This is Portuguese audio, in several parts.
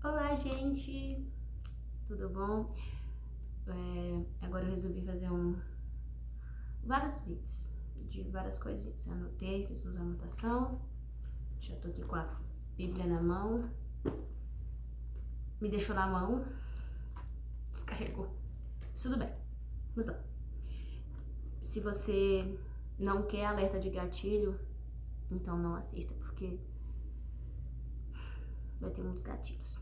Olá, gente! Tudo bom? Agora eu resolvi fazer vários vídeos de várias coisinhas. Anotei, fiz umas anotações. Já tô aqui com a Bíblia na mão. Me deixou na mão. Descarregou. Mas tudo bem. Vamos lá. Se você não quer alerta de gatilho, então não assista, porque vai ter muitos gatilhos.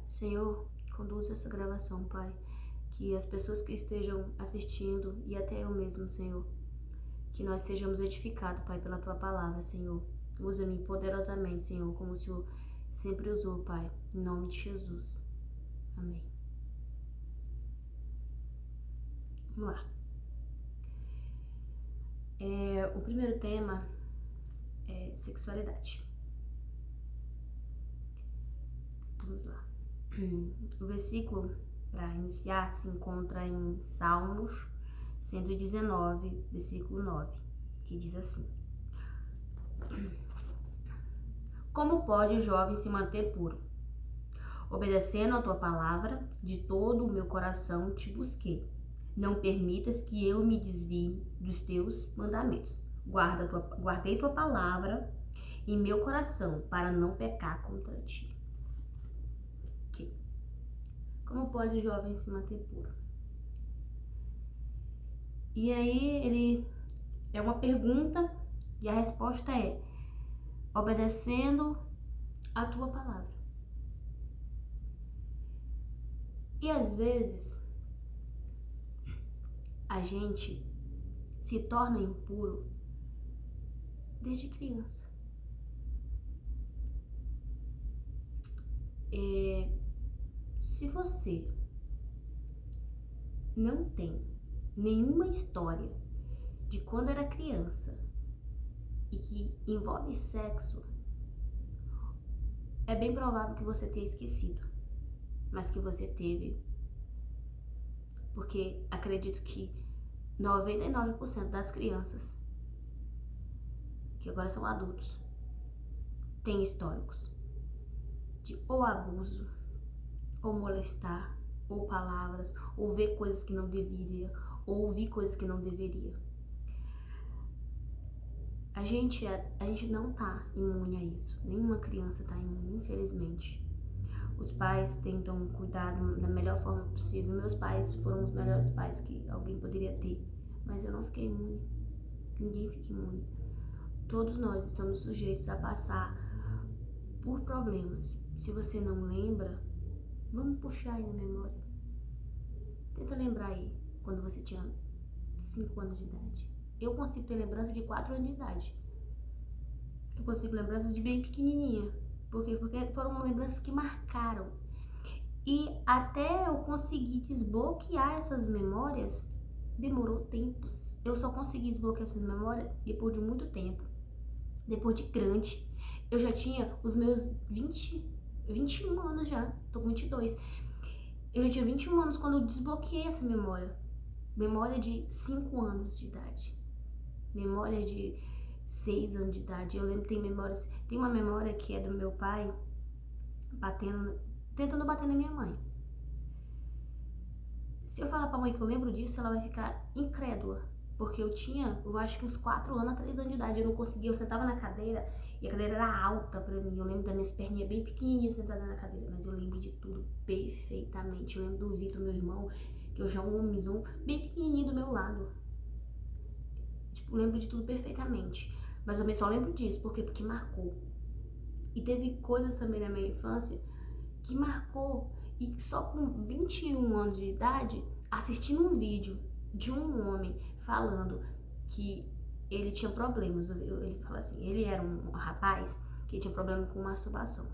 Senhor, conduza essa gravação, Pai. Que as pessoas que estejam assistindo e até eu mesmo, Senhor, que nós sejamos edificados, Pai, pela Tua palavra, Senhor. Usa-me poderosamente, Senhor, como o Senhor sempre usou, Pai. Em nome de Jesus. Amém. Vamos lá. O primeiro tema é sexualidade. Vamos lá. O versículo para iniciar se encontra em Salmos 119, versículo 9, que diz assim: Como pode o jovem se manter puro? Obedecendo a tua palavra, de todo o meu coração te busquei. Não permitas que eu me desvie dos teus mandamentos. Guardei tua palavra em meu coração para não pecar contra ti. Okay. Como pode o jovem se manter puro? E aí é uma pergunta e a resposta é obedecendo a tua palavra. E às vezes a gente se torna impuro desde criança. Se você não tem nenhuma história de quando era criança e que envolve sexo, é bem provável que você tenha esquecido, mas que você teve, porque acredito que 99% das crianças que agora são adultos têm históricos de ou abuso, ou molestar, ou palavras, ou ver coisas que não deveria, ou ouvir coisas que não deveria. A gente não tá imune a isso. Nenhuma criança tá imune, infelizmente. Os pais tentam cuidar da melhor forma possível. Meus pais foram os melhores pais que alguém poderia ter, mas eu não fiquei imune. Ninguém fica imune. Todos nós estamos sujeitos a passar por problemas. Se você não lembra, vamos puxar aí na memória. Tenta lembrar aí quando você tinha 5 anos de idade. Eu consigo ter lembrança de 4 anos de idade. Eu consigo lembranças de bem pequenininha. Porque foram lembranças que marcaram. E até eu conseguir desbloquear essas memórias, demorou tempos. Eu só consegui desbloquear essas memórias depois de muito tempo. Depois de grande. Eu já tinha os meus 21 anos já. Tô com 22. Eu já tinha 21 anos quando eu desbloqueei essa memória. Memória de 5 anos de idade. Memória de 6 anos de idade. Eu lembro que tem uma memória que é do meu pai tentando bater na minha mãe. Se eu falar pra mãe que eu lembro disso, ela vai ficar incrédula. Porque eu acho que uns 4 anos a 3 anos de idade. Eu não conseguia, eu sentava na cadeira e a cadeira era alta pra mim. Eu lembro das minhas perninhas bem pequenininhas sentadas na cadeira. Mas eu lembro de tudo perfeitamente. Eu lembro do Vitor, meu irmão, que eu já um homenzão bem pequenininho do meu lado. Tipo, lembro de tudo perfeitamente. Mas eu só lembro disso. Por quê? Porque marcou. E teve coisas também na minha infância que marcou. E só com 21 anos de idade, assistindo um vídeo de um homem falando que ele tinha problemas. Ele fala assim, ele era um rapaz que tinha problema com masturbação.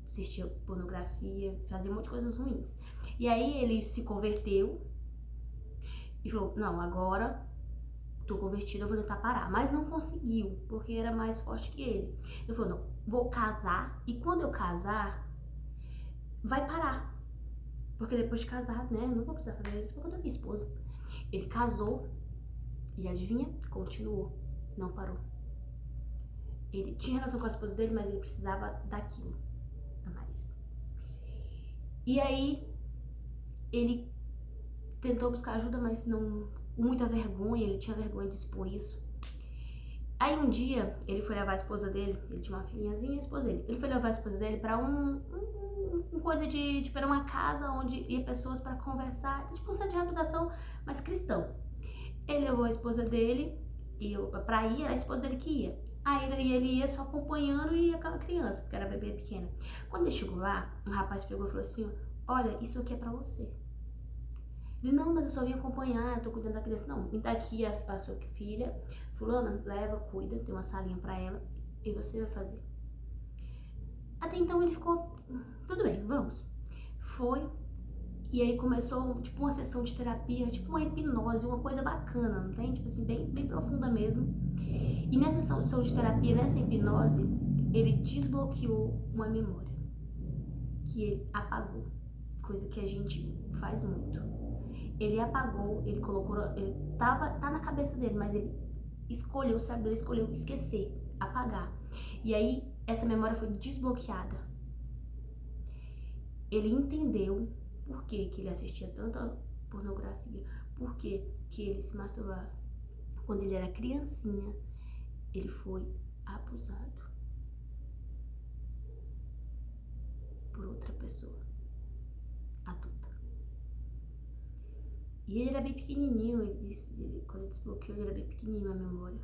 Assistia pornografia, fazia um monte de coisas ruins. E aí ele se converteu e falou, não, agora tô convertido, eu vou tentar parar. Mas não conseguiu, porque era mais forte que ele. Ele falou, não, vou casar e quando eu casar, vai parar. Porque depois de casar, né, não vou precisar fazer isso porque eu tô minha esposa. Ele casou e adivinha? Continuou, não parou. Ele tinha relação com a esposa dele, mas ele precisava daquilo a mais. E aí ele tentou buscar ajuda, mas não, com muita vergonha, ele tinha vergonha de expor isso. Aí um dia ele foi levar a esposa dele, ele tinha uma filhinhazinha e a esposa dele. Ele foi levar a esposa dele pra um coisa de tipo, era uma casa onde ia pessoas pra conversar, tipo um centro de reabilitação, mas cristão. Ele levou a esposa dele pra ir, era a esposa dele que ia. Aí ele ia só acompanhando e aquela criança, porque era bebê pequena. Quando ele chegou lá, um rapaz pegou e falou assim: olha, isso aqui é pra você. Ele, não, mas eu só vim acompanhar, eu tô cuidando da criança. Não, me dá aqui a sua filha, fulana, leva, cuida, tem uma salinha pra ela, e você vai fazer. Até então ele ficou, tudo bem, vamos. Foi, e aí começou, tipo, uma sessão de terapia, tipo uma hipnose, uma coisa bacana, não tem? Tipo assim, bem profunda mesmo. E nessa sessão de terapia, nessa hipnose, ele desbloqueou uma memória que ele apagou, coisa que a gente faz muito. Ele apagou, ele colocou, ele tá na cabeça dele, mas ele escolheu, o cérebro dele escolheu esquecer, apagar. E aí, essa memória foi desbloqueada. Ele entendeu por que ele assistia tanta pornografia, por que ele se masturbava. Quando ele era criancinha, ele foi abusado por outra pessoa adulta. E ele era bem pequenininho, quando ele desbloqueou, ele era bem pequenininho a memória.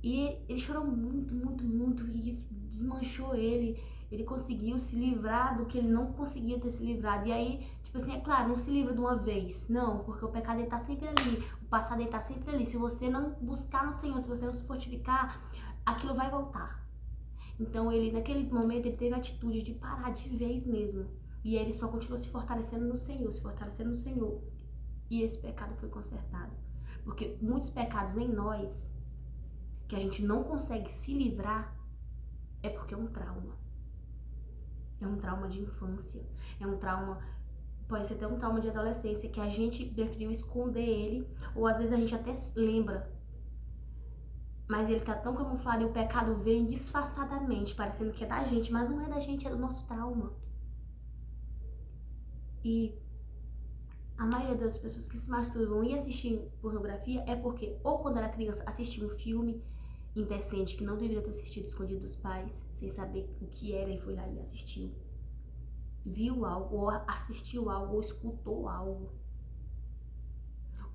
E ele chorou muito, e isso desmanchou ele. Ele conseguiu se livrar do que ele não conseguia ter se livrado. E aí, tipo assim, é claro, não se livra de uma vez. Não, porque o pecado ele tá sempre ali. O passado ele tá sempre ali. Se você não buscar no Senhor, se você não se fortificar, aquilo vai voltar. Então ele, naquele momento, ele teve a atitude de parar de vez mesmo. E ele só continuou se fortalecendo no Senhor, E esse pecado foi consertado. Porque muitos pecados em nós, que a gente não consegue se livrar, é porque é um trauma. É um trauma de infância. É um trauma, pode ser até um trauma de adolescência, que a gente preferiu esconder ele, ou às vezes a gente até lembra. Mas ele tá tão camuflado e o pecado vem disfarçadamente, parecendo que é da gente, mas não é da gente, é do nosso trauma. E a maioria das pessoas que se masturbam e assistem pornografia é porque, ou quando era criança, assistia um filme indecente que não deveria ter assistido escondido dos pais, sem saber o que era e foi lá e assistiu. Viu algo, ou assistiu algo, ou escutou algo.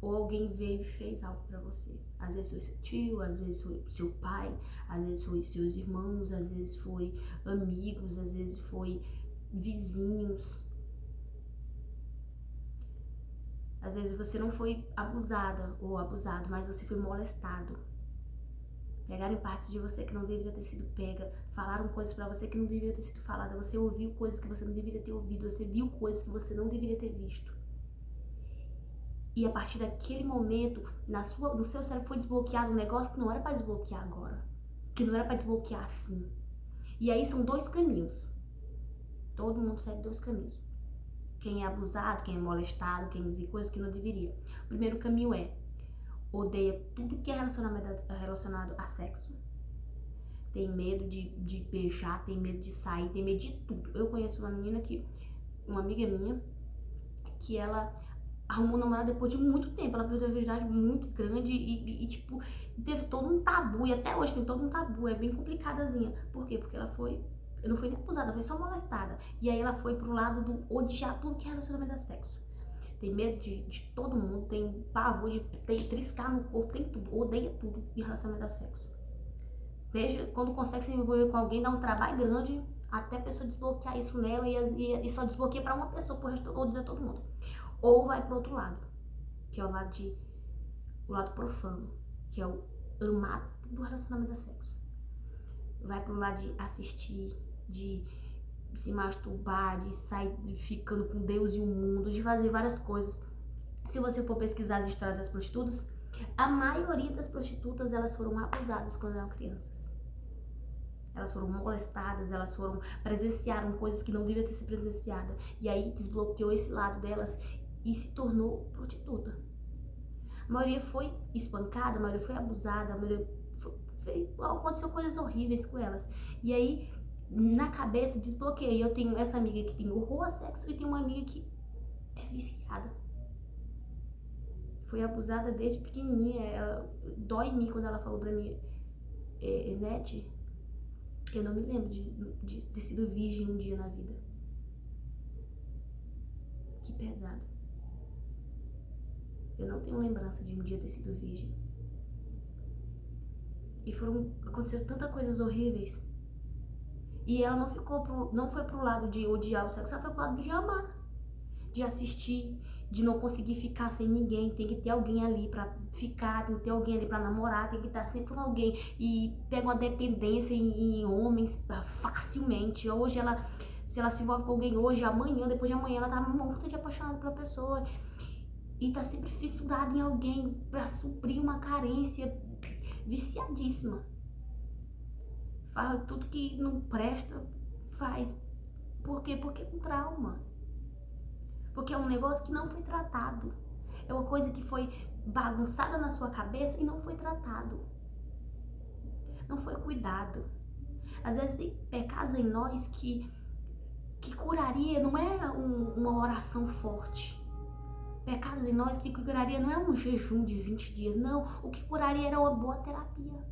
Ou alguém veio e fez algo pra você. Às vezes foi seu tio, às vezes foi seu pai, às vezes foi seus irmãos, às vezes foi amigos, às vezes foi vizinhos. Às vezes você não foi abusada ou abusado, mas você foi molestado. Pegaram partes de você que não deveria ter sido pega, falaram coisas pra você que não deveria ter sido falada, você ouviu coisas que você não deveria ter ouvido, você viu coisas que você não deveria ter visto. E a partir daquele momento, no seu cérebro foi desbloqueado um negócio que não era pra desbloquear agora, que não era pra desbloquear assim. E aí são dois caminhos. Todo mundo segue dois caminhos. Quem é abusado, quem é molestado, quem vive coisas que não deveria. O primeiro caminho é: odeia tudo que é relacionado a sexo. Tem medo de beijar, tem medo de sair, tem medo de tudo. Eu conheço uma menina uma amiga minha, que ela arrumou um namorado depois de muito tempo. Ela perdeu a virgindade muito grande e tipo, teve todo um tabu. E até hoje tem todo um tabu, é bem complicadazinha. Por quê? Porque ela não foi nem abusada, foi só molestada. E aí ela foi pro lado do odiar tudo que é relacionamento a sexo. Tem medo de todo mundo, tem pavor de triscar no corpo, tem tudo, odeia tudo em relacionamento a sexo. Veja, quando consegue se envolver com alguém, dá um trabalho grande até a pessoa desbloquear isso nela e só desbloqueia pra uma pessoa, pro resto de todo mundo. Ou vai pro outro lado, que é o lado profano, que é o amar do relacionamento a sexo. Vai pro lado de assistir, de se masturbar, de sair ficando com Deus e o mundo, de fazer várias coisas. Se você for pesquisar as histórias das prostitutas, a maioria das prostitutas, elas foram abusadas quando eram crianças. Elas foram molestadas, elas presenciaram coisas que não deviam ter sido presenciadas. E aí desbloqueou esse lado delas e se tornou prostituta. A maioria foi espancada, a maioria foi abusada, a maioria aconteceu coisas horríveis com elas. E aí na cabeça desbloqueia. Eu tenho essa amiga que tem horror a sexo e tem uma amiga que é viciada. Foi abusada desde pequenininha. Ela dói em mim quando ela falou pra mim, Nete, eu não me lembro de ter sido virgem um dia na vida. Que pesado. Eu não tenho lembrança de um dia ter sido virgem. E aconteceu tantas coisas horríveis. E ela não foi pro lado de odiar o sexo, ela foi pro lado de amar. De assistir, de não conseguir ficar sem ninguém. Tem que ter alguém ali pra ficar, tem que ter alguém ali pra namorar, tem que estar sempre com alguém. E pega uma dependência em homens facilmente. Hoje se ela se envolve com alguém hoje, amanhã, depois de amanhã, ela tá morta de apaixonada pela pessoa. E tá sempre fissurada em alguém pra suprir uma carência, viciadíssima. Faz tudo que não presta, faz. Por quê? Porque é um trauma. Porque é um negócio que não foi tratado. É uma coisa que foi bagunçada na sua cabeça e não foi tratado. Não foi cuidado. Às vezes tem pecados em nós que curaria, não é uma oração forte. Pecados em nós que curaria não é um jejum de 20 dias, não. O que curaria era uma boa terapia.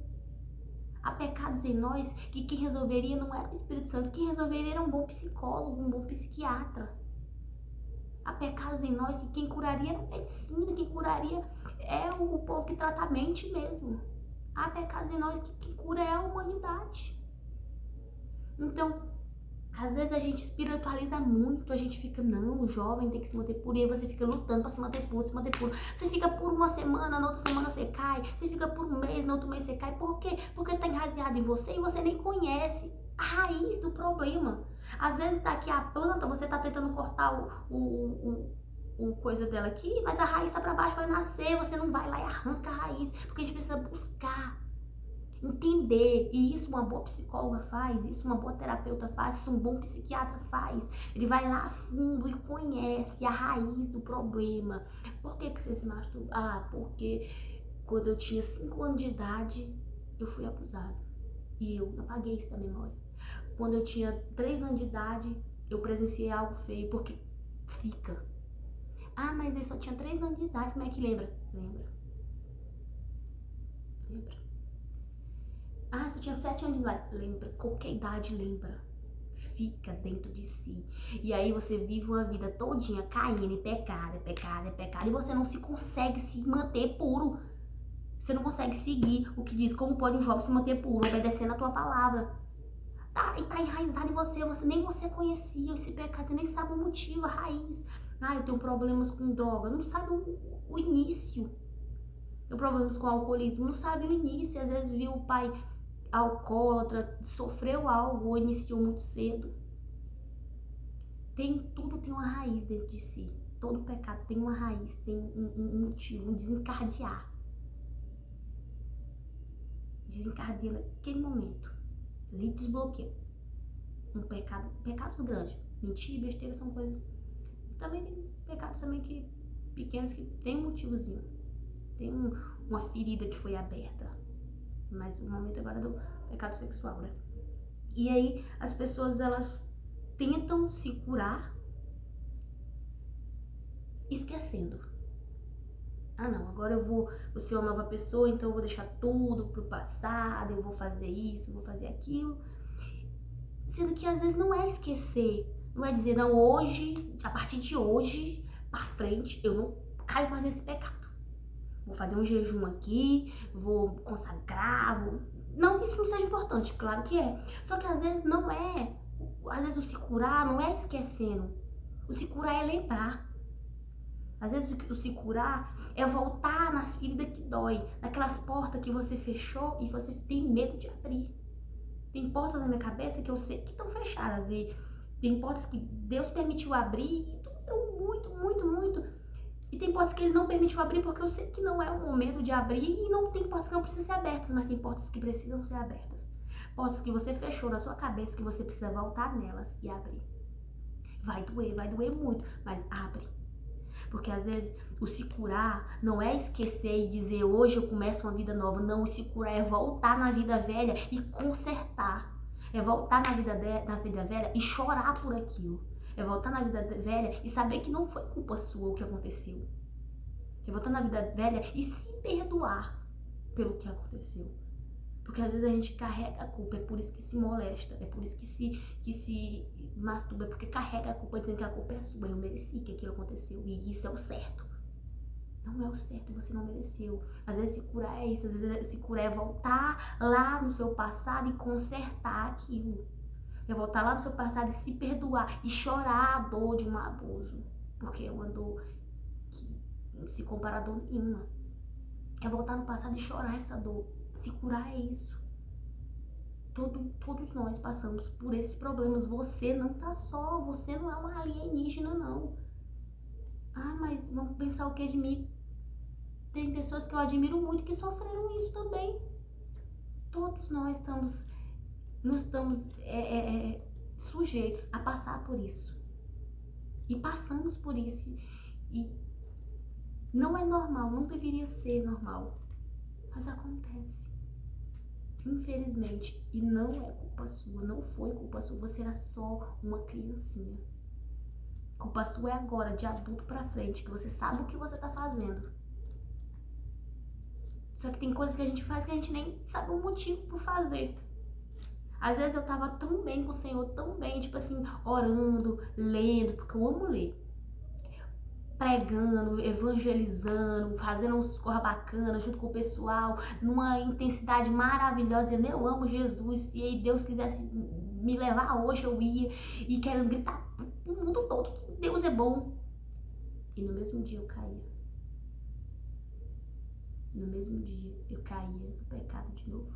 Há pecados em nós que quem resolveria não era o Espírito Santo, quem resolveria era um bom psicólogo, um bom psiquiatra. Há pecados em nós que quem curaria era a medicina, quem curaria é o povo que trata a mente mesmo. Há pecados em nós que quem cura é a humanidade. Então, às vezes a gente espiritualiza muito, a gente fica, não, o jovem tem que se manter puro, e aí você fica lutando pra se manter puro, se manter puro. Você fica por uma semana, na outra semana você cai, você fica por um mês, no outro mês você cai. Por quê? Porque tá enraizado em você e você nem conhece a raiz do problema. Às vezes tá aqui a planta, você tá tentando cortar o coisa dela aqui, mas a raiz tá pra baixo, vai nascer, você não vai lá e arranca a raiz, porque a gente precisa buscar. Entender, e isso uma boa psicóloga faz, isso uma boa terapeuta faz, isso um bom psiquiatra faz. Ele vai lá a fundo e conhece a raiz do problema. Por que você se masturba? Ah, porque quando eu tinha 5 anos de idade, eu fui abusada. E eu apaguei isso da memória. Quando eu tinha 3 anos de idade, eu presenciei algo feio, porque fica. Ah, mas ele só tinha 3 anos de idade, como é que lembra? Lembra. Ah, só tinha 7 anos de idade. Lembra, qualquer idade lembra. Fica dentro de si. E aí você vive uma vida todinha caindo em pecado, e você não se consegue se manter puro. Você não consegue seguir o que diz, como pode um jovem se manter puro, obedecendo a tua palavra. E tá enraizado em você, nem você conhecia esse pecado, você nem sabe o motivo, a raiz. Ah, eu tenho problemas com droga, não sabe o início. Tenho problemas com alcoolismo, não sabe o início. Às vezes viu o pai alcoólatra, sofreu algo ou iniciou muito cedo. Tudo tem uma raiz dentro de si. Todo pecado tem uma raiz, tem um motivo, um desencadear. Desencadeia naquele momento. Ali desbloqueia. Pecados grandes. Mentir, besteira são coisas. Também tem pecados também pequenos que tem um motivozinho. Tem uma ferida que foi aberta. Mas o momento agora é do pecado sexual, né? E aí as pessoas, elas tentam se curar esquecendo. Ah não, agora eu vou ser uma nova pessoa, então eu vou deixar tudo pro passado, eu vou fazer isso, vou fazer aquilo. Sendo que às vezes não é esquecer, não é dizer, não, hoje, a partir de hoje pra frente, eu não caio mais nesse pecado. Vou fazer um jejum aqui, vou consagrar, Não que isso não seja importante, claro que é. Só que às vezes não é. Às vezes o se curar não é esquecendo. O se curar é lembrar. Às vezes o se curar é voltar nas feridas que dói, naquelas portas que você fechou e você tem medo de abrir. Tem portas na minha cabeça que eu sei que estão fechadas e tem portas que Deus permitiu abrir e doeram muito, muito, muito. E tem portas que ele não permitiu abrir porque eu sei que não é o momento de abrir, e não tem portas que não precisam ser abertas, mas tem portas que precisam ser abertas. Portas que você fechou na sua cabeça, que você precisa voltar nelas e abrir. Vai doer muito, mas abre. Porque às vezes o se curar não é esquecer e dizer hoje eu começo uma vida nova. Não, o se curar é voltar na vida velha e consertar. É voltar na vida velha e chorar por aquilo. É voltar na vida velha e saber que não foi culpa sua o que aconteceu. É voltar na vida velha e se perdoar pelo que aconteceu. Porque às vezes a gente carrega a culpa, é por isso que se molesta, é por isso que se masturba, é porque carrega a culpa dizendo que a culpa é sua, eu mereci que aquilo aconteceu e isso é o certo. Não é o certo, você não mereceu. Às vezes se curar é isso, às vezes se curar é voltar lá no seu passado e consertar aquilo. É voltar lá no seu passado e se perdoar e chorar a dor de um abuso. Porque é uma dor que não se compara a dor nenhuma. É voltar no passado e chorar essa dor. Se curar é isso. Todos nós passamos por esses problemas. Você não tá só, você não é uma alienígena, não. Ah, mas vão pensar o que de mim? Tem pessoas que eu admiro muito que sofreram isso também. Todos nós estamos sujeitos a passar por isso. E passamos por isso. E não é normal, não deveria ser normal. Mas acontece. Infelizmente. E não é culpa sua, não foi culpa sua. Você era só uma criancinha. Culpa sua é agora, de adulto pra frente, que você sabe o que você tá fazendo. Só que tem coisas que a gente faz que a gente nem sabe o motivo por fazer. Às vezes eu tava tão bem com o Senhor, tão bem, tipo assim, orando, lendo, porque eu amo ler. Pregando, evangelizando, fazendo uns coisas bacanas junto com o pessoal, numa intensidade maravilhosa, dizendo eu amo Jesus, e aí Deus quisesse me levar hoje eu ia, e querendo gritar pro mundo todo que Deus é bom. E no mesmo dia eu caía. No mesmo dia eu caía no pecado de novo.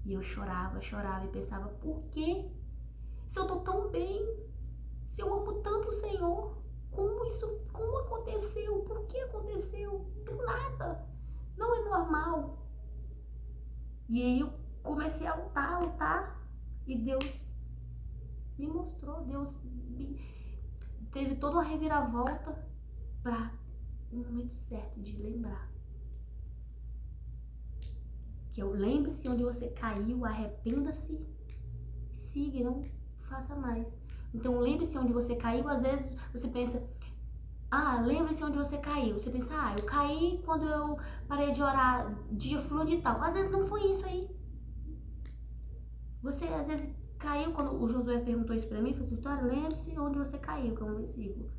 E eu chorava e pensava, por quê? Se eu tô tão bem, se eu amo tanto o Senhor, como aconteceu? Por que aconteceu? Do nada. Não é normal. E aí eu comecei a lutar, e Deus me mostrou, teve toda uma reviravolta para o momento certo de lembrar. Que eu lembre-se onde você caiu, arrependa-se, siga e não faça mais. Então lembre-se onde você caiu. Às vezes você pensa, lembre-se onde você caiu. Você pensa, eu caí quando eu parei de orar dia fulano de tal. Às vezes não foi isso aí. Você às vezes caiu quando o Josué perguntou isso pra mim, falou assim, Vitória, lembre-se onde você caiu, que é um versículo.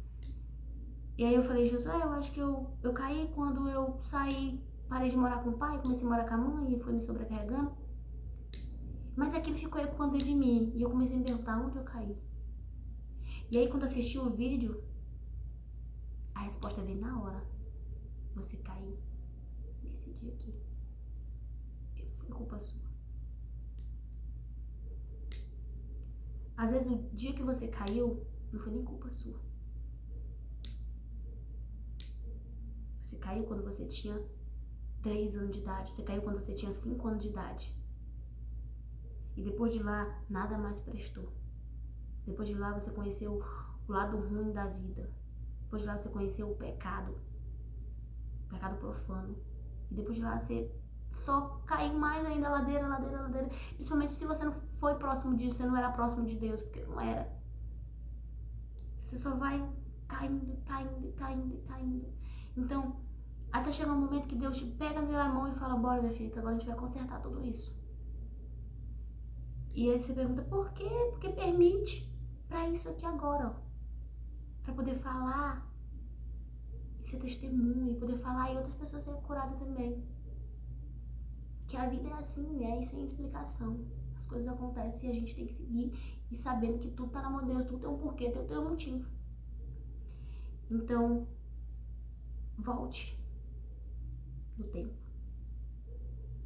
E aí eu falei, Josué, eu acho que eu caí quando eu saí, parei de morar com o pai, comecei a morar com a mãe e foi me sobrecarregando. Mas aquilo ficou ecoando dentro de mim e eu comecei a me perguntar onde eu caí. E aí quando eu assisti o vídeo, a resposta veio na hora. Você caiu nesse dia aqui. Não foi culpa sua. Às vezes o dia que você caiu, não foi nem culpa sua. Você caiu quando você tinha 3 anos de idade. Você caiu quando você tinha 5 anos de idade. E depois de lá, nada mais prestou. Depois de lá, você conheceu o lado ruim da vida. Depois de lá, você conheceu o pecado profano. E depois de lá, você só caiu mais ainda, ladeira. Principalmente se você não foi próximo de Deus, você não era próximo de Deus, porque não era. Você só vai caindo. Então, até chegar um momento que Deus te pega pela mão e fala, bora minha filha, que agora a gente vai consertar tudo isso. E aí você pergunta, por quê? Porque permite pra isso aqui agora, ó. Pra poder falar e ser testemunho, e poder falar e outras pessoas serem curadas também. Que a vida é assim, é sem explicação. As coisas acontecem e a gente tem que seguir e sabendo que tudo tá na mão de Deus, tudo tem um porquê, tudo tem um motivo. Então, volte no tempo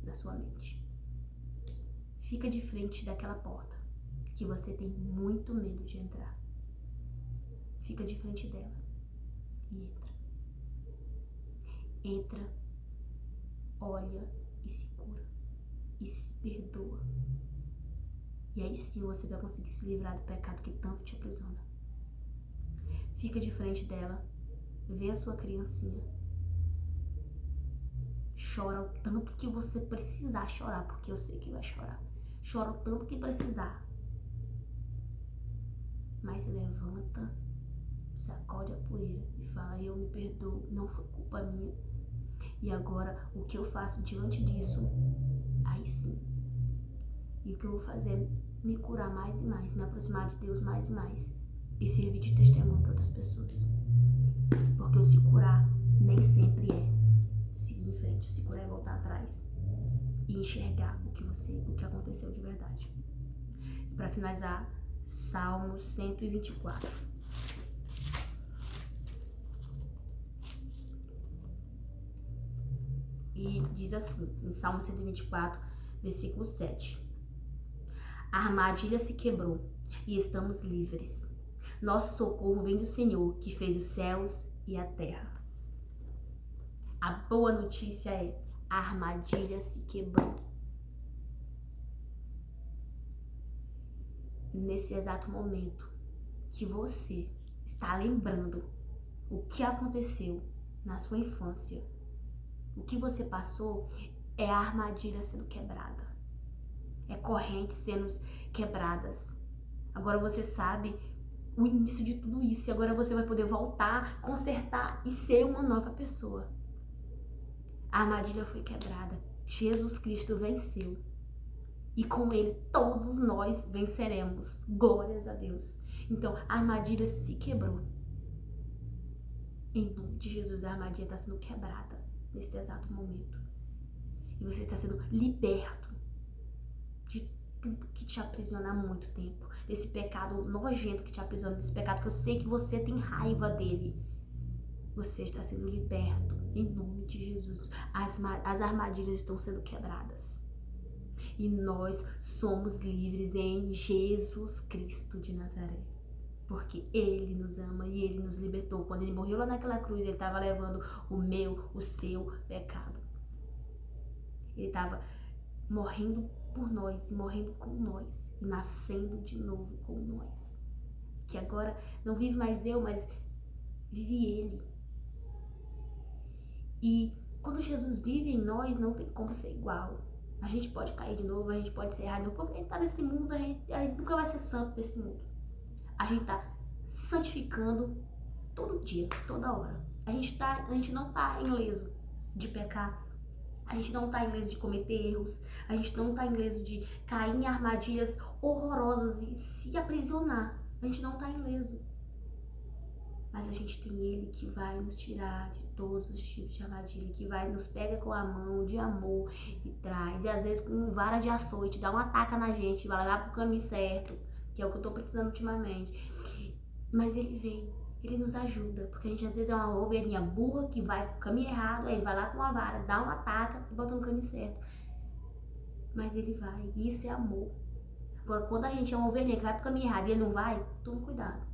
da sua mente. Fica de frente daquela porta que você tem muito medo de entrar. Fica de frente dela e entra. Entra, olha e se cura. E se perdoa. E aí sim você vai conseguir se livrar do pecado que tanto te aprisiona. Fica de frente dela, vê a sua criancinha. Chora o tanto que você precisar chorar, porque eu sei que vai chorar. chora o tanto que precisar. Mas se levanta, sacode a poeira e fala, eu me perdoo, não foi culpa minha. E agora, o que eu faço diante disso? Aí sim. E o que eu vou fazer é me curar mais e mais, me aproximar de Deus mais e mais. E servir de testemunho para outras pessoas. Porque o se curar nem sempre é seguir em frente. O se curar é voltar atrás e enxergar o que aconteceu de verdade. E para finalizar, Salmos 124. E diz assim, em Salmo 124, versículo 7. A armadilha se quebrou e estamos livres. Nosso socorro vem do Senhor, que fez os céus e a terra. A boa notícia é, a armadilha se quebrou. Nesse exato momento que você está lembrando o que aconteceu na sua infância, o que você passou, é a armadilha sendo quebrada. É correntes sendo quebradas. Agora você sabe o início de tudo isso. E agora você vai poder voltar, consertar e ser uma nova pessoa. A armadilha foi quebrada. Jesus Cristo venceu. E com ele todos nós venceremos. Glórias a Deus. Então a armadilha se quebrou. Em nome de Jesus, a armadilha está sendo quebrada nesse exato momento. E você está sendo liberto de tudo que te aprisiona há muito tempo. Desse pecado nojento que te aprisiona, desse pecado que eu sei que você tem raiva dele. Você está sendo liberto em nome de Jesus. As armadilhas estão sendo quebradas. E nós somos livres em Jesus Cristo de Nazaré. Porque Ele nos ama e Ele nos libertou. Quando Ele morreu lá naquela cruz, Ele estava levando o seu pecado. Ele estava morrendo por nós e morrendo com nós. E nascendo de novo com nós. Que agora não vive mais eu, mas vive Ele. E quando Jesus vive em nós, não tem como ser igual. A gente pode cair de novo, a gente pode ser errado, porque a gente tá nesse mundo, a gente nunca vai ser santo nesse mundo. A gente tá se santificando todo dia, toda hora. A gente não tá ileso de pecar. A gente não tá ileso de cometer erros. A gente não tá ileso de cair em armadilhas horrorosas e se aprisionar. A gente não tá ileso. Mas a gente tem Ele que vai nos tirar de todos os tipos de armadilha, que vai nos pega com a mão de amor e traz. E às vezes com vara de açoite, dá uma taca na gente, vai levar pro caminho certo, que é o que eu tô precisando ultimamente. Mas Ele vem, Ele nos ajuda, porque a gente às vezes é uma ovelhinha burra que vai pro caminho errado, aí Ele vai lá com uma vara, dá uma taca e bota no caminho certo. Mas Ele vai, e isso é amor. Agora, quando a gente é uma ovelhinha que vai pro caminho errado e Ele não vai, tome cuidado.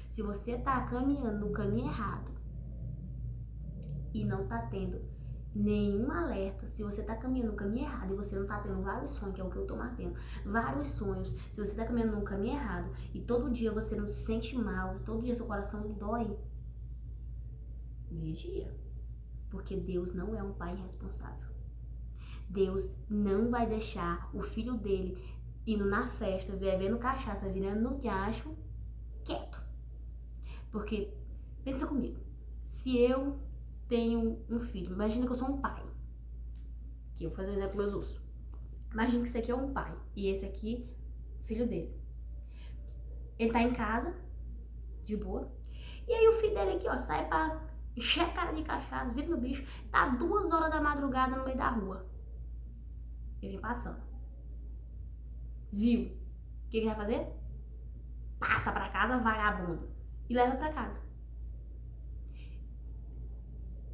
Se você tá caminhando no caminho errado e não tá tendo nenhum alerta, se você tá caminhando no caminho errado e você não tá tendo vários sonhos, que é o que eu tô tendo, vários sonhos, se você tá caminhando no caminho errado e todo dia você não se sente mal, todo dia seu coração dói, vigia. Porque Deus não é um pai irresponsável. Deus não vai deixar o filho dele indo na festa, bebendo cachaça, virando no diacho, quieto. Porque, pensa comigo, se eu tenho um filho, imagina que eu sou um pai, que eu vou fazer um exemplo meus ursos. Imagina que esse aqui é um pai, e esse aqui, filho dele. Ele tá em casa, de boa, e aí o filho dele aqui, ó, sai pra encher a cara de cachaça, vira no bicho, tá 2 horas da madrugada no meio da rua. Ele vem passando. Viu? O que ele vai fazer? Passa pra casa, vagabundo. E leva pra casa.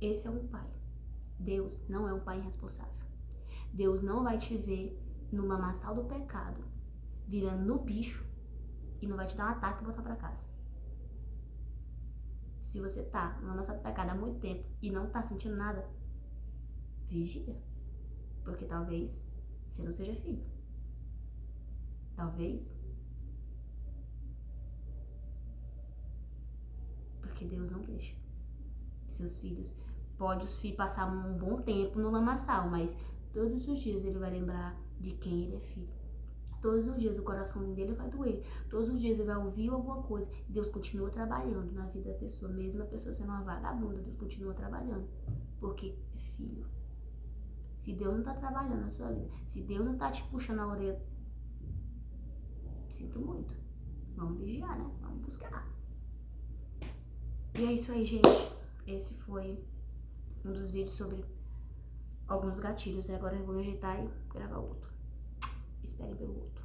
Esse é um pai. Deus não é um pai irresponsável. Deus não vai te ver no lamaçal do pecado, virando no bicho, e não vai te dar um ataque e botar pra casa. Se você tá no lamaçal do pecado há muito tempo e não tá sentindo nada, vigia. Porque talvez você não seja filho. Talvez porque Deus não deixa. Seus filhos, pode os filhos passar um bom tempo no lamaçal, mas todos os dias ele vai lembrar de quem ele é filho. Todos os dias o coraçãozinho dele vai doer. Todos os dias ele vai ouvir alguma coisa. Deus continua trabalhando na vida da pessoa. Mesmo a pessoa sendo uma vagabunda, Deus continua trabalhando. Porque é filho. Se Deus não tá trabalhando na sua vida, se Deus não tá te puxando a orelha, sinto muito. Vamos vigiar, né? Vamos buscar. E é isso aí, gente. Esse foi um dos vídeos sobre alguns gatilhos. E agora eu vou me ajeitar e gravar outro. Esperem pelo outro.